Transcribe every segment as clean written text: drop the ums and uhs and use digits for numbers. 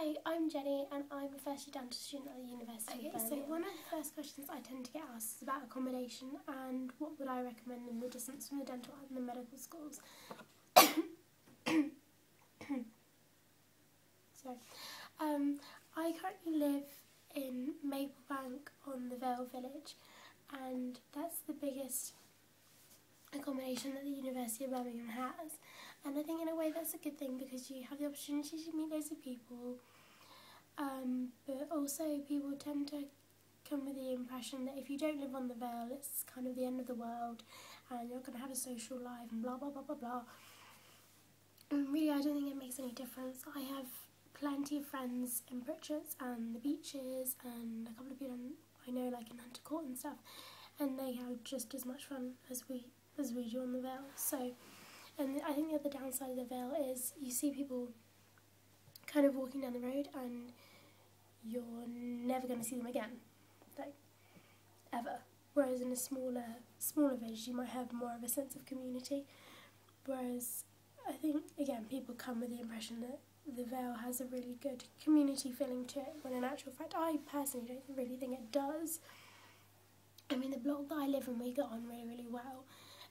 Hi, I'm Jenny and I'm a first year dental student at the University of Birmingham. So one of the first questions I tend to get asked is about accommodation and what would I recommend in the distance from the dental and the medical schools. Sorry. I currently live in Maplebank on the Vale Village, and that's the biggest accommodation that the University of Birmingham has. And I think in a way that's a good thing because you have the opportunity to meet loads of people, but also people tend to come with the impression that if you don't live on the Vale, it's kind of the end of the world and you're not going to have a social life and blah blah blah blah blah. And really I don't think it makes any difference. I have plenty of friends in Pritchard's and the beaches and a couple of people I know like in Hunter Court and stuff, and they have just as much fun as we do on the Vale. So, and I think the other downside of the Vale is you see people kind of walking down the road and you're never going to see them again, like, ever. Whereas in a smaller village you might have more of a sense of community. Whereas I think, again, people come with the impression that the Vale has a really good community feeling to it, when in actual fact I personally don't really think it does. I mean, the block that I live in, we get on really, really well,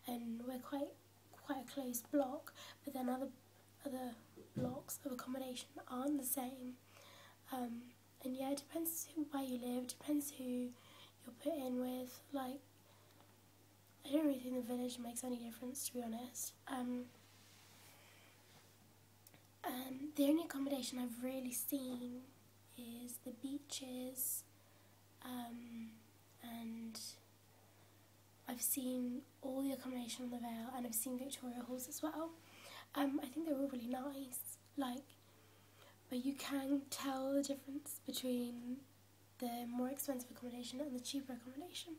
and we're quite a close block, but then other blocks of accommodation aren't the same. And yeah, it depends where you live, depends who you're put in with. Like, I don't really think the village makes any difference, to be honest. The only accommodation I've really seen is the beaches, and I've seen all the accommodation on the Vale, and I've seen Victoria Halls as well. I think they're all really nice, like, but you can tell the difference between the more expensive accommodation and the cheaper accommodation.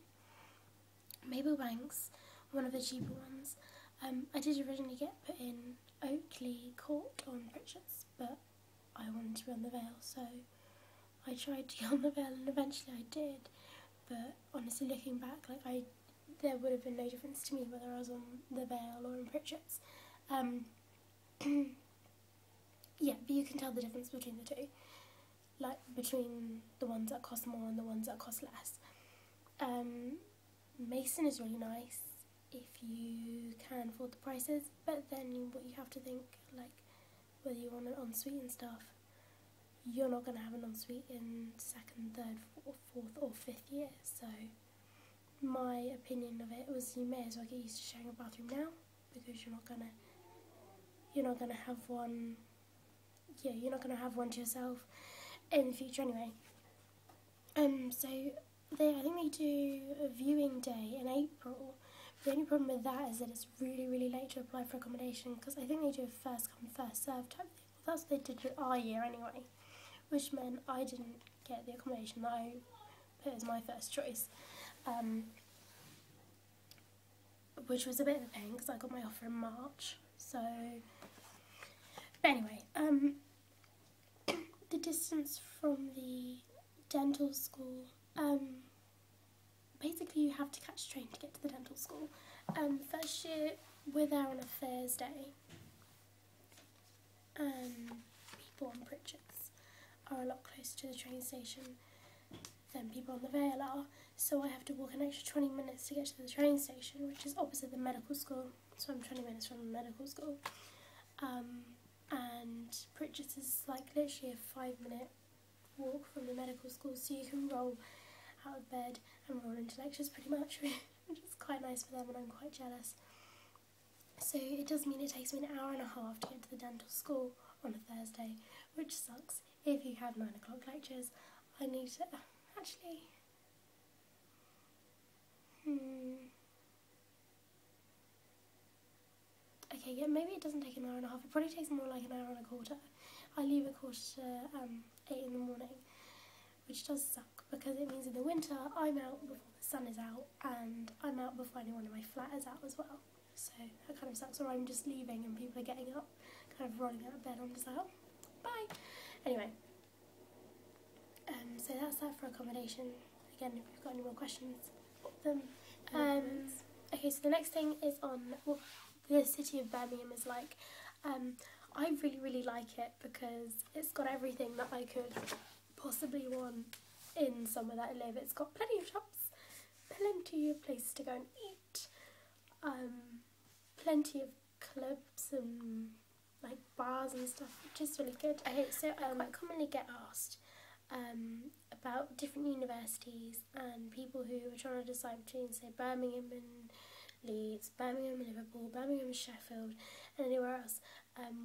Maplebank's one of the cheaper ones. I did originally get put in Oakley Court on Pritchard's, but I wanted to be on the Vale, so I tried to get on the Vale and eventually I did. But honestly, looking back, like, there would have been no difference to me whether I was on the Vale or in Pritchard's. Yeah, but you can tell the difference between the two, like between the ones that cost more and the ones that cost less. Mason is really nice if you can afford the prices, but then what you have to think, like, whether you want an ensuite and stuff, you're not going to have an ensuite in second, third, fourth or fifth year. So my opinion of it was you may as well get used to sharing a bathroom now, because you're not gonna have one. Yeah, you're not gonna have one to yourself in the future anyway. So I think they do a viewing day in April. The only problem with that is that it's really, really late to apply for accommodation, because I think they do a first come, first served type thing. Well, that's what they did our year anyway, which meant I didn't get the accommodation that I put as my first choice, which was a bit of a pain because I got my offer in March. So, but anyway, the distance from the dental school, basically you have to catch a train to get to the dental school. First year we're there on a Thursday. People on Pritchard's are a lot closer to the train station than people on the Vale are, so I have to walk an extra 20 minutes to get to the train station, which is opposite the medical school, so I'm 20 minutes from the medical school. And Pritchard's is like literally a 5-minute walk from the medical school, so you can roll out of bed and roll into lectures pretty much, which is quite nice for them, and I'm quite jealous. So it does mean it takes me an hour and a half to get to the dental school on a Thursday, which sucks. If you have 9 o'clock lectures, I need to actually... Okay, yeah, maybe it doesn't take an hour and a half. It probably takes more like an hour and a quarter. I leave at 8:45 in the morning, which does suck because it means in the winter I'm out before the sun is out, and I'm out before anyone in my flat is out as well. So that kind of sucks. Or I'm just leaving and people are getting up, kind of rolling out of bed. I'm just like, oh, bye. Anyway, so that's that for accommodation. Again, if you've got any more questions, put them. Okay, so the next thing is on what the city of Birmingham is like. I really, really like it because it's got everything that I could possibly want in somewhere that I live. It's got plenty of shops, plenty of places to go and eat, plenty of clubs and like bars and stuff, which is really good. Okay, so I quite commonly get asked about different universities and people who are trying to decide between, say, Birmingham and Leeds, Birmingham and Liverpool, Birmingham and Sheffield, and anywhere else,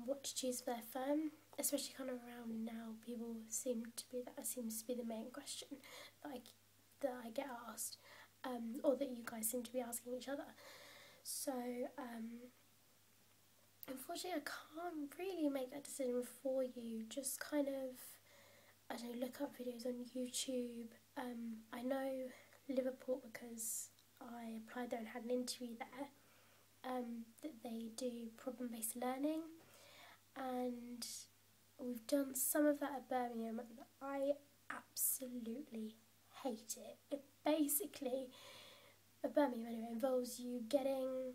what to choose for their firm, especially kind of around now. That seems to be the main question that I get asked, or that you guys seem to be asking each other. So, unfortunately, I can't really make that decision for you. Just kind of, I don't know, look up videos on YouTube. I know Liverpool because I applied there and had an interview there, that they do problem-based learning, and we've done some of that at Birmingham, and I absolutely hate it. It basically, at Birmingham anyway, involves you getting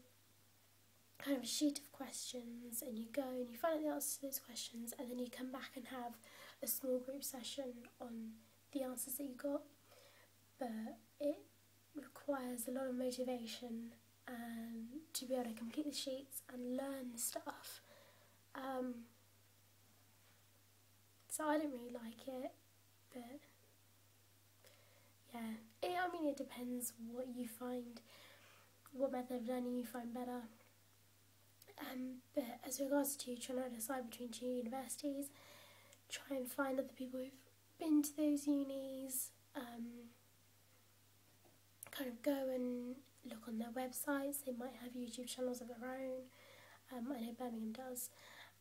kind of a sheet of questions, and you go and you find out the answers to those questions, and then you come back and have a small group session on the answers that you got. But it requires a lot of motivation and to be able to complete the sheets and learn the stuff. So I don't really like it, but yeah, it depends what you find, what method of learning you find better. But as regards to trying to decide between two universities, try and find other people who've been to those unis, kind of go and look on their websites. They might have YouTube channels of their own. I know Birmingham does,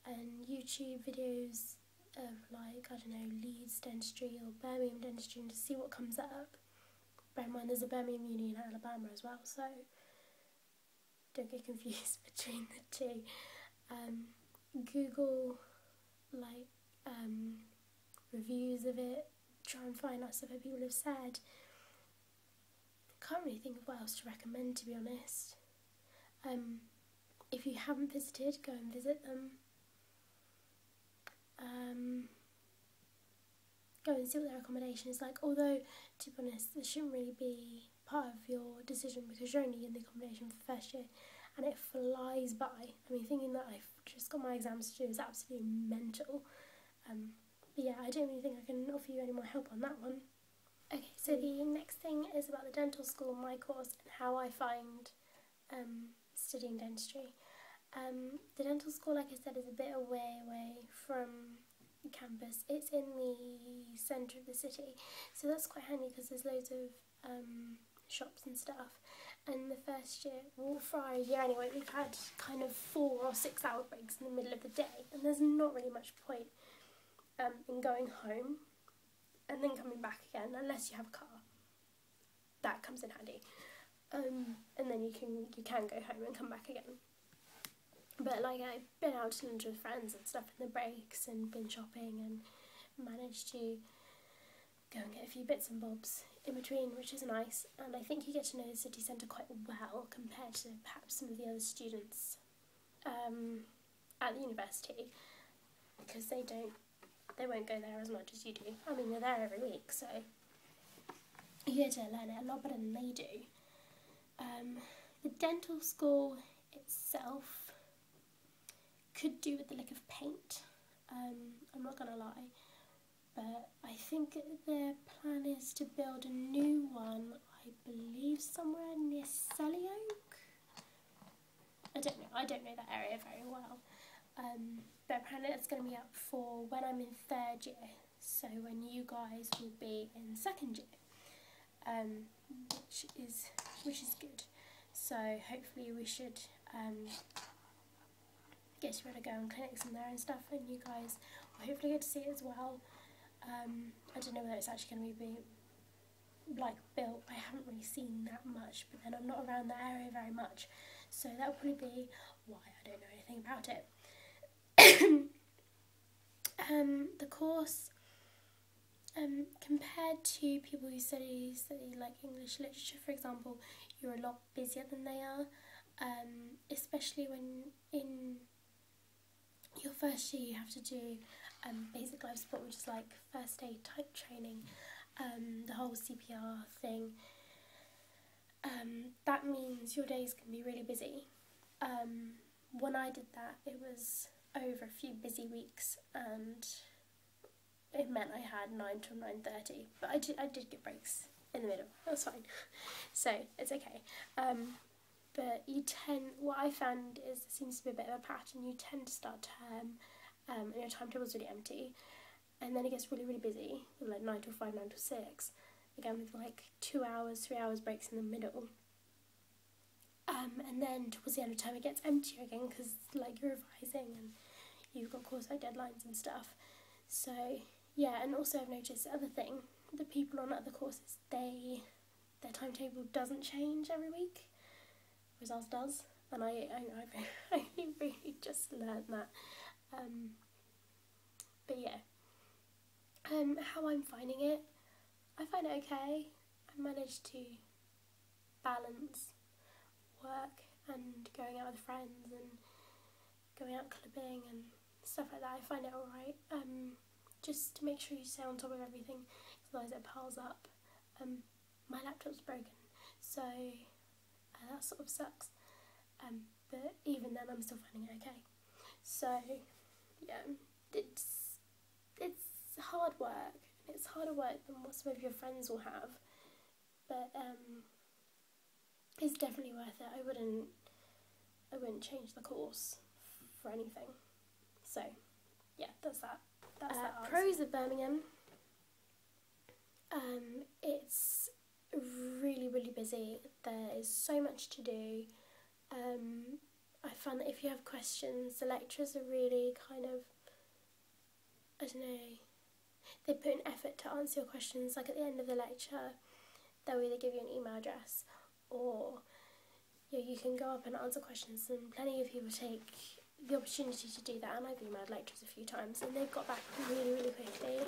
and YouTube videos of, like, I don't know, Leeds Dentistry or Birmingham Dentistry, and to see what comes up. Bear in mind there's a Birmingham uni in Alabama as well, so don't get confused between the two. Google reviews of it, try and find out stuff that people have said. Can't really think of what else to recommend, to be honest. If you haven't visited, go and visit them. Go and see what their accommodation is like, although, to be honest, this shouldn't really be part of your decision because you're only in the accommodation for the first year and it flies by. I mean, thinking that I've just got my exams to do is absolutely mental. But yeah, I don't really think I can offer you any more help on that one. Okay, so the next thing is about the dental school, my course, and how I find studying dentistry. The dental school, like I said, is a bit away from campus. It's in the centre of the city, so that's quite handy because there's loads of shops and stuff. And the first year, well, for our year anyway, we've had kind of 4 or 6 hour breaks in the middle of the day, and there's not really much point in going home and then coming back again unless you have a car. That comes in handy, and then you can go home and come back again. But like, I've been out to lunch with friends and stuff in the breaks and been shopping and managed to go and get a few bits and bobs in between, which is nice. And I think you get to know the city centre quite well compared to perhaps some of the other students at the university, because they won't go there as much as you do. I mean, they're there every week, so you get to learn it a lot better than they do. The dental school itself could do with the look of paint, I'm not gonna lie, but I think their plan is to build a new one, I believe somewhere near Selly Oak. I don't know that area very well, but apparently it's going to be up for when I'm in 3rd year, so when you guys will be in 2nd year, which is good. So hopefully we should get to be able to go on clinics in there and stuff, and you guys will hopefully get to see it as well. I don't know whether it's actually going to be built. I haven't really seen that much, but then I'm not around that area very much, so that will probably be why I don't know anything about it. The course, compared to people who study like English literature, for example, you're a lot busier than they are, especially when in your first year you have to do basic life support, which is like first aid type training, the whole CPR thing. That means your days can be really busy. When I did that, it was over a few busy weeks, and it meant I had 9 till 9:30, but I did get breaks in the middle. That's fine. So it's okay. But what I found is there seems to be a bit of a pattern. You tend to start term, and your timetable's really empty, and then it gets really, really busy with like 9 till 5, 9 till 6, again with like 2 hours, 3 hours breaks in the middle. And then towards the end of term it gets emptier again because like you're revising and you've got course like deadlines and stuff. So yeah, and also I've noticed the other thing, the people on other courses, their timetable doesn't change every week, whereas ours does, and I really just learned that. But yeah, how I'm finding it, I find it okay. I managed to balance work and going out with friends and going out clubbing and stuff like that. I find it alright. Just to make sure you stay on top of everything, otherwise it piles up. My laptop's broken, so that sort of sucks. But even then, I'm still finding it okay. So yeah, it's hard work. It's harder work than what some of your friends will have, but it's definitely worth it. I wouldn't change the course for anything. So yeah, that's that. That's that answer. Pros of Birmingham. It's really, really busy. There is so much to do. I found that if you have questions, the lecturers are really kind of, I don't know, they put an effort to answer your questions. Like at the end of the lecture, they'll either give you an email address, or you can go up and answer questions, and plenty of people take the opportunity to do that, and I've emailed lecturers a few times and they've got back really, really quickly.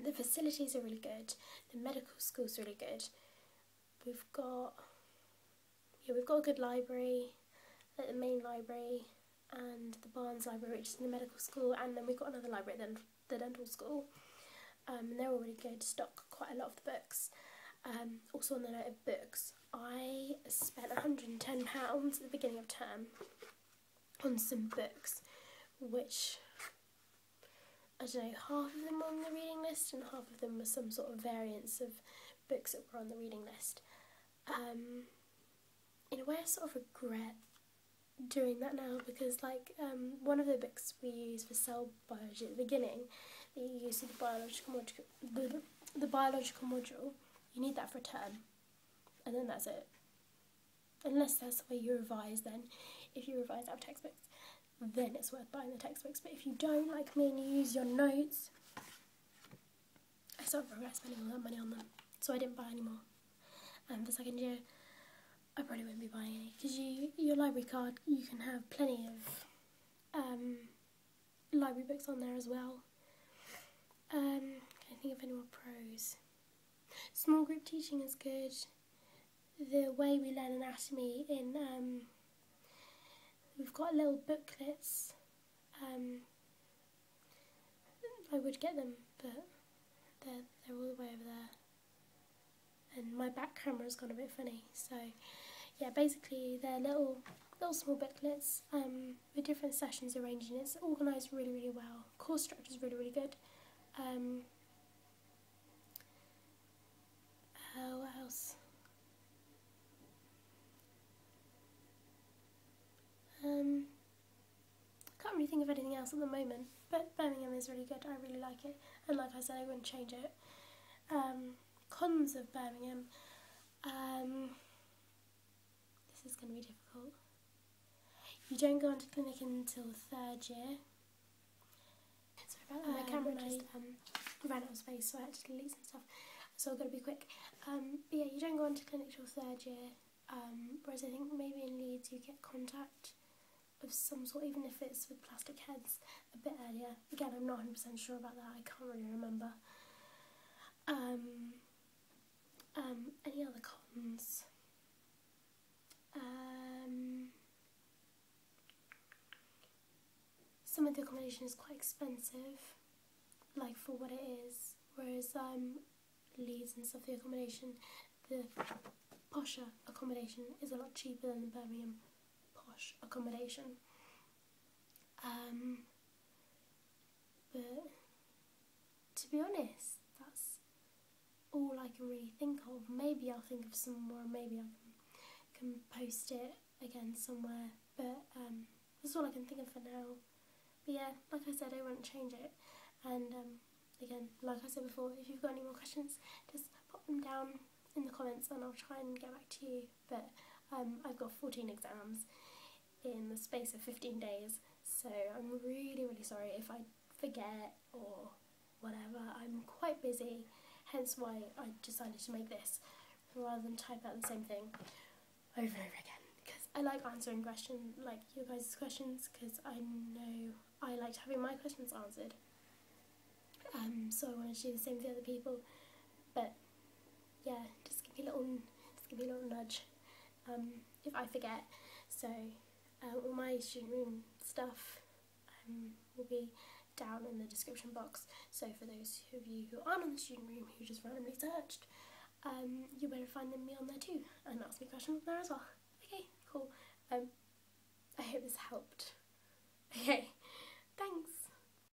The facilities are really good, the medical school's really good. We've got a good library, like the main library and the Barnes library, which is in the medical school, and then we've got another library at the dental school. And they're all really good, stock quite a lot of the books. Also on the note of books, I spent £110 at the beginning of term on some books, which, I don't know, half of them were on the reading list and half of them were some sort of variants of books that were on the reading list. In a way I sort of regret doing that now, because like one of the books we use for cell biology at the beginning, that you use for the biological module, you need that for a term, and then that's it. Unless that's the way you revise, then if you revise out of textbooks, then it's worth buying the textbooks. But if you don't, like me, and you use your notes, I sort of regret spending all that money on them, so I didn't buy any more. For second year, I probably won't be buying any, because your library card, you can have plenty of library books on there as well. Can I think of any more pros? Small group teaching is good. The way we learn anatomy we've got little booklets. I would get them, but they're all the way over there. And my back camera's gone a bit funny, so yeah, basically they're little small booklets with different sessions arranged, and it's organised really, really well. Course structure is really, really good. What else? I can't really think of anything else at the moment, but Birmingham is really good. I really like it, and like I said, I wouldn't change it. Cons of Birmingham. This is going to be difficult. You don't go into clinic until 3rd year. Sorry about that, my camera just ran out of space, so I had to delete some stuff, so I've got to be quick. But yeah, you don't go into clinic till 3rd year, whereas I think maybe in Leeds you get contact of some sort, even if it's with plastic heads, a bit earlier. Again, I'm not 100% sure about that, I can't really remember. Any other cons? of the accommodation is quite expensive, like for what it is, whereas Leeds and stuff, the accommodation, the posher accommodation is a lot cheaper than the Birmingham posh accommodation. But to be honest, that's all I can really think of. Maybe I'll think of some more, maybe I can post it again somewhere, but that's all I can think of for now. But yeah, like I said, I won't change it, and again, like I said before, if you've got any more questions, just pop them down in the comments and I'll try and get back to you. But I've got 14 exams in the space of 15 days, so I'm really sorry if I forget or whatever. I'm quite busy, hence why I decided to make this rather than type out the same thing over and over again, because I like answering questions, like your guys' questions, because I know I liked having my questions answered, so I wanted to do the same for other people. But yeah, just give me a little nudge if I forget. So all my student room stuff will be down in the description box, so for those of you who aren't on the student room, who just randomly searched, you better find me on there too and ask me questions there as well. Okay, cool. I hope this helped. Okay,